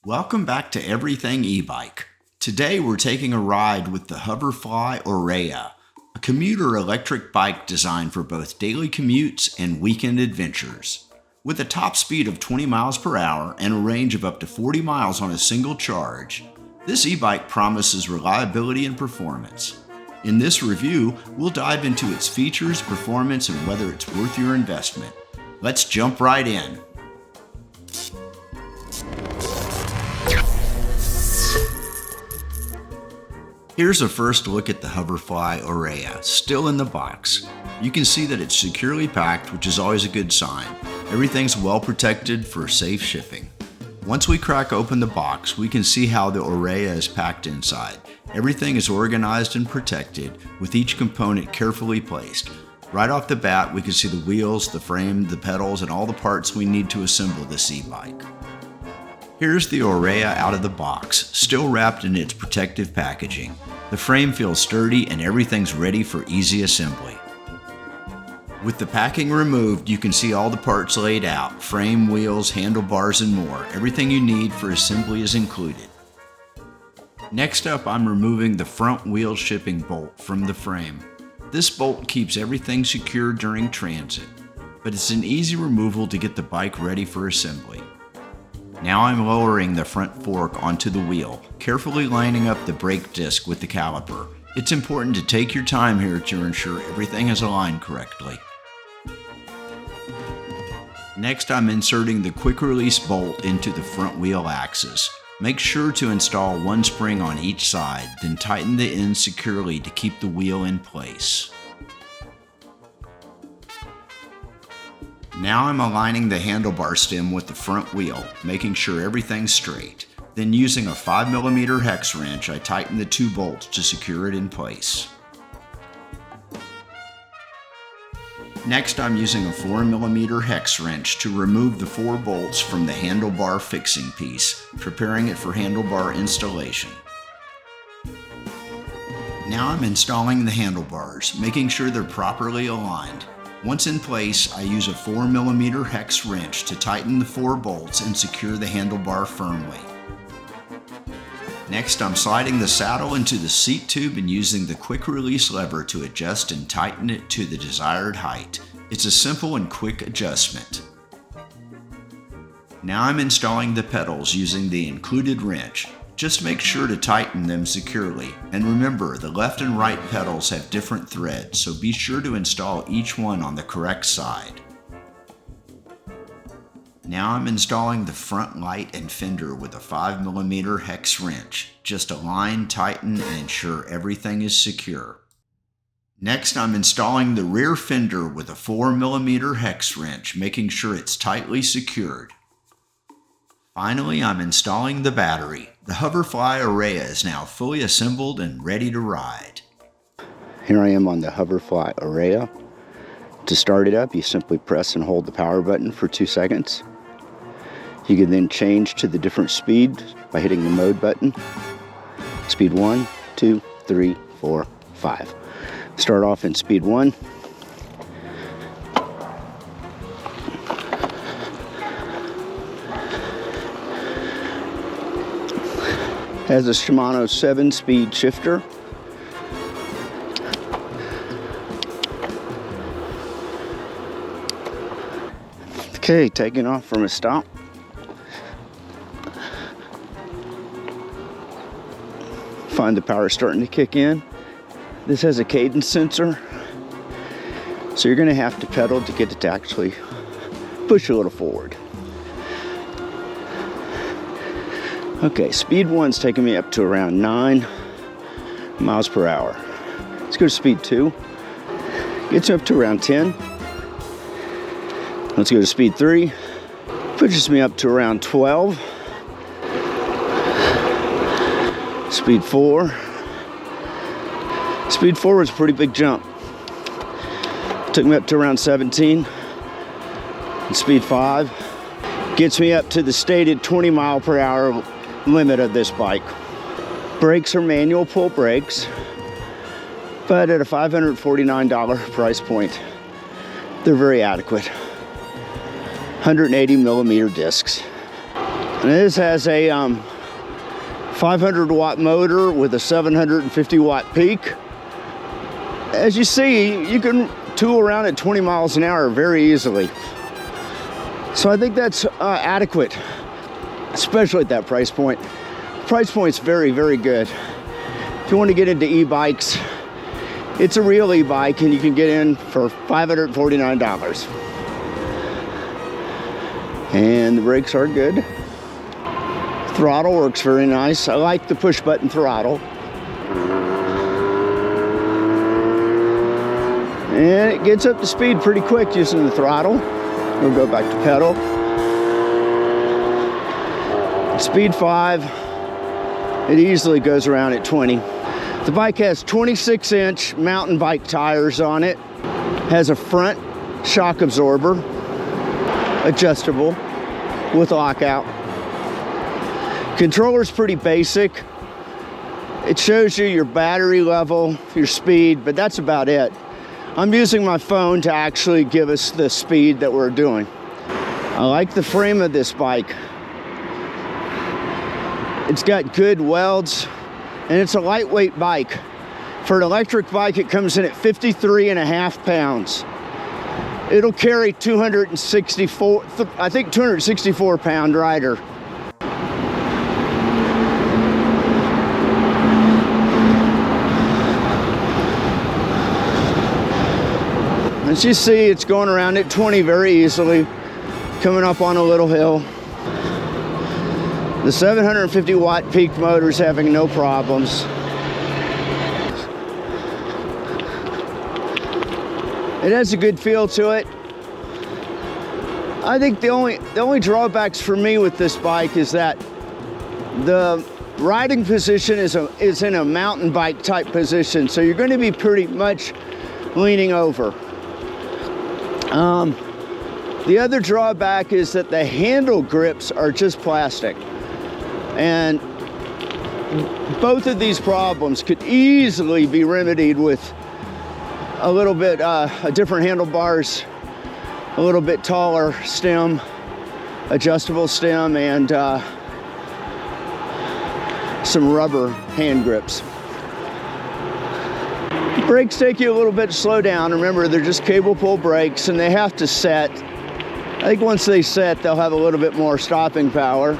Welcome back to Everything E-Bike. Today we're taking a ride with the Hoverfly Ourea, a commuter electric bike designed for both daily commutes and weekend adventures. With a top speed of 20 miles per hour and a range of up to 40 miles on a single charge, this e-bike promises reliability and performance. In this review, we'll dive into its features, performance, and whether it's worth your investment. Let's jump right in. Here's a first look at the Hoverfly Ourea, still in the box. You can see that it's securely packed, which is always a good sign. Everything's well protected for safe shipping. Once we crack open the box, we can see how the Ourea is packed inside. Everything is organized and protected, with each component carefully placed. Right off the bat, we can see the wheels, the frame, the pedals, and all the parts we need to assemble this e-bike. Here's the Ourea out of the box, still wrapped in its protective packaging. The frame feels sturdy and everything's ready for easy assembly. With the packing removed, you can see all the parts laid out: frame, wheels, handlebars, and more. Everything you need for assembly is included. Next up, I'm removing the front wheel shipping bolt from the frame. This bolt keeps everything secure during transit, but it's an easy removal to get the bike ready for assembly. Now I'm lowering the front fork onto the wheel, carefully lining up the brake disc with the caliper. It's important to take your time here to ensure everything is aligned correctly. Next, I'm inserting the quick release bolt into the front wheel axis. Make sure to install one spring on each side, then tighten the ends securely to keep the wheel in place. Now I'm aligning the handlebar stem with the front wheel, making sure everything's straight. Then using a 5mm hex wrench, I tighten the two bolts to secure it in place. Next, I'm using a 4mm hex wrench to remove the 4 bolts from the handlebar fixing piece, preparing it for handlebar installation. Now I'm installing the handlebars, making sure they're properly aligned. Once in place, I use a 4mm hex wrench to tighten the 4 bolts and secure the handlebar firmly. Next, I'm sliding the saddle into the seat tube and using the quick release lever to adjust and tighten it to the desired height. It's a simple and quick adjustment. Now I'm installing the pedals using the included wrench. Just make sure to tighten them securely, and remember, the left and right pedals have different threads, so be sure to install each one on the correct side. Now I'm installing the front light and fender with a 5mm hex wrench. Just align, tighten, and ensure everything is secure. Next, I'm installing the rear fender with a 4mm hex wrench, making sure it's tightly secured. Finally, I'm installing the battery. The Hoverfly Ourea is now fully assembled and ready to ride. Here I am on the Hoverfly Ourea. To start it up, you simply press and hold the power button for 2 seconds. You can then change to the different speed by hitting the mode button. Speed 1, 2, 3, 4, 5. Start off in speed 1. Has a Shimano 7-speed shifter. Okay, taking off from a stop. Find the power starting to kick in. This has a cadence sensor, so you're going to have to pedal to get it to actually push a little forward. Okay, speed 1's taking me up to around 9 miles per hour. Let's go to speed 2. Gets up to around 10. Let's go to speed 3. Pushes me up to around 12. Speed 4. Speed 4 was a pretty big jump. Took me up to around 17. And speed 5 gets me up to the stated 20 mile per hour limit of this bike. Brakes are manual pull brakes, but at a $549 price point, they're very adequate. 180mm discs. And this has a 500 watt motor with a 750 watt peak. As you see, you can tool around at 20 miles an hour very easily. So I think that's adequate, especially at that price point. Price point's very, very good. If you want to get into e-bikes, it's a real e-bike and you can get in for $549. And the brakes are good. Throttle works very nice. I like the push button throttle. And it gets up to speed pretty quick using the throttle. We'll go back to pedal. Speed 5, it easily goes around at 20. The bike has 26-inch mountain bike tires on it. Has a front shock absorber, adjustable with lockout. Controller's pretty basic. It shows you your battery level, your speed, but that's about it. I'm using my phone to actually give us the speed that we're doing. I like the frame of this bike. It's got good welds, and it's a lightweight bike. For an electric bike, it comes in at 53.5 pounds. It'll carry 264 pound rider. As you see, it's going around at 20 very easily, coming up on a little hill. The 750 watt peak motor is having no problems. It has a good feel to it. I think the only drawbacks for me with this bike is that the riding position is in a mountain bike type position, so you're going to be pretty much leaning over. The other drawback is that the handle grips are just plastic. And both of these problems could easily be remedied with a little bit different handlebars, a little bit taller stem, adjustable stem, and some rubber hand grips. Brakes take you a little bit to slow down. Remember, they're just cable pull brakes and they have to set. I think once they set, they'll have a little bit more stopping power.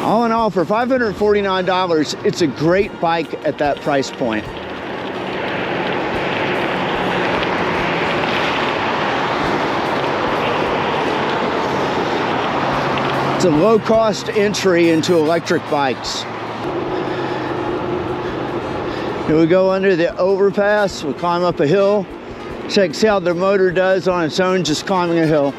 All in all, for $549, it's a great bike at that price point. It's a low-cost entry into electric bikes. Here we go under the overpass. We'll climb up a hill. See how the motor does on its own, just climbing a hill.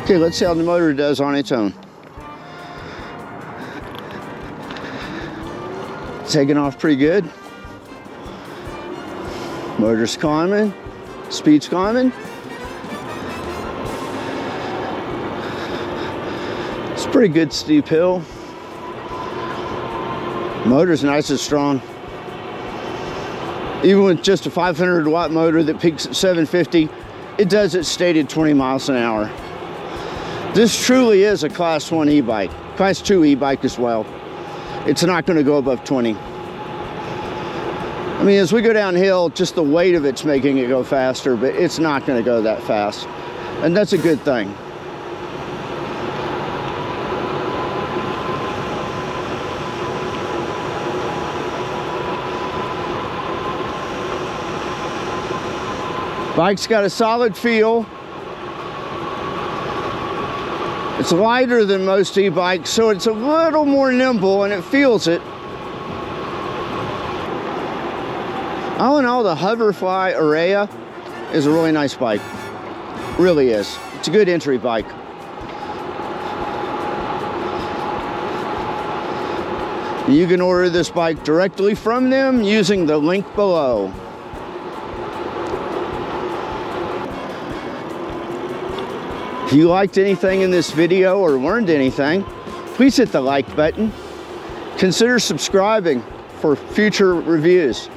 Okay, let's see how the motor does on its own. Taking off pretty good. Motor's climbing, speed's climbing. It's a pretty good steep hill. Motor's nice and strong. Even with just a 500 watt motor that peaks at 750, it does its stated 20 miles an hour. This truly is a class 1 e-bike, class 2 e-bike as well. It's not going to go above 20. I mean, as we go downhill, just the weight of it's making it go faster, but it's not going to go that fast. And that's a good thing. Bike's got a solid feel. It's lighter than most e-bikes, so it's a little more nimble and it feels it. All in all, the Hoverfly Ourea is a really nice bike. Really is. It's a good entry bike. You can order this bike directly from them using the link below. If you liked anything in this video or learned anything, please hit the like button. Consider subscribing for future reviews.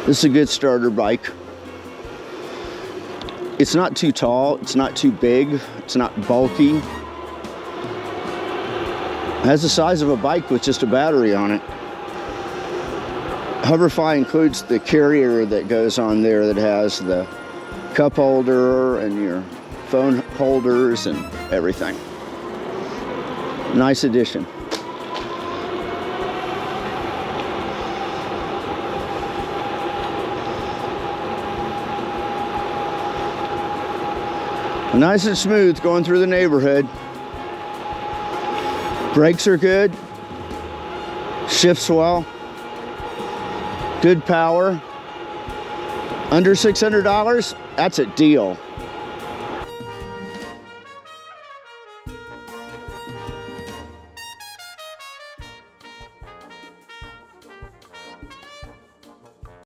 This is a good starter bike. It's not too tall, it's not too big, it's not bulky. It has the size of a bike with just a battery on it. Hoverfly includes the carrier that goes on there that has the cup holder and your phone holders and everything. Nice addition. Nice and smooth going through the neighborhood. Brakes are good. Shifts well. Good power. Under $600, that's a deal.